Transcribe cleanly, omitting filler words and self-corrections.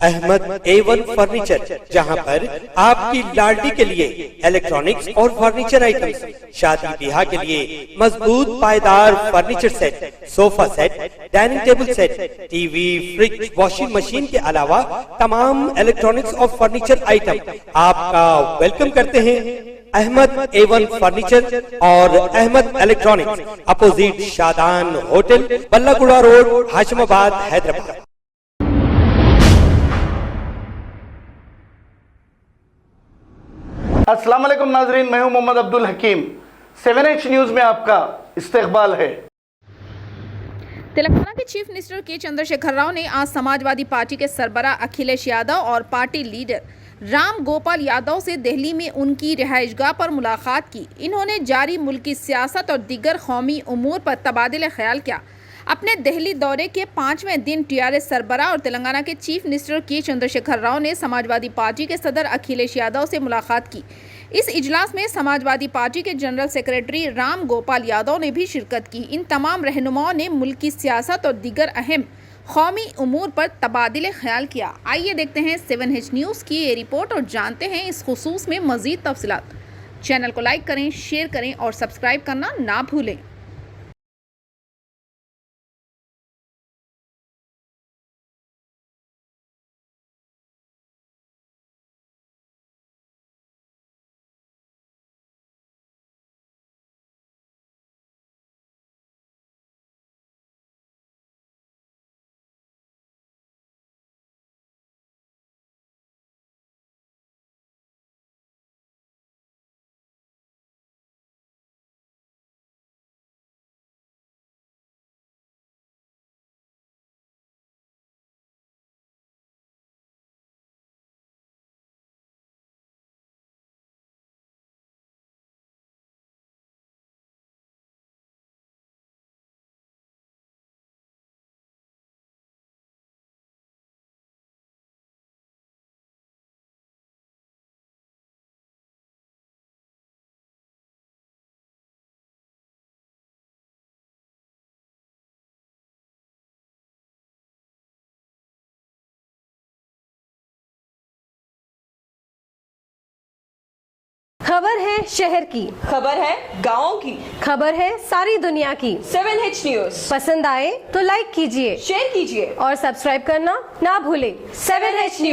Ahmad A1 furniture, जहां पर आपकी लाडली के लिए इलेक्ट्रॉनिक्स और फर्नीचर आइटम्स, शादी ब्याह के लिए मजबूत पायदार furniture set, sofa set, dining table set, TV, fridge, washing machine के अलावा तमाम इलेक्ट्रॉनिक्स और फर्नीचर आइटम आपका वेलकम करते हैं। अहमद A1 फर्नीचर और Ahmed electronics, opposite Shadan hotel, Ballaguda road, Hashimabad, Hyderabad. अस्सलाम वालेकुम नाजरीन, मैं हूं मोहम्मद अब्दुल हकीम। 7H न्यूज में आपका इस्तकबाल है। तेलंगाना के चीफ मिनिस्टर के चंद्रशेखर राव ने आज समाजवादी पार्टी के सरबराह अखिलेश यादव और पार्टी लीडर राम गोपाल यादव से दिल्ली में उनकी रिहाइशगाह पर मुलाकात की। इन्होंने जारी मुल्की सियासत और दीगर कौमी उमूर पर तबादिले ख्याल किया। अपने दिल्ली दौरे के 5वें दिन टीआरएस सरबराह और तेलंगाना के चीफ मिनिस्टर के चंद्रशेखर राव ने समाजवादी पार्टी के सदर अखिलेश यादव से मुलाकात की। इस इजलास में समाजवादी पार्टी के जनरल सेक्रेटरी राम गोपाल यादव ने भी शिरकत की। इन तमाम रहनुमाओं ने मुल्की सियासत और दीगर अहम कौमी उमूर पर तबादिले ख्याल किया। आइए देखते हैं 7H न्यूज़ की ये रिपोर्ट और जानते हैं इस खुसूस में मज़ीद तफसीलात। चैनल को लाइक करें, शेयर करें और सब्सक्राइब करना ना भूलें। खबर है शहर की, खबर है गाँव की, खबर है सारी दुनिया की। 7H न्यूज पसंद आए तो लाइक कीजिए, शेयर कीजिए और सब्सक्राइब करना ना भूलें। 7H news.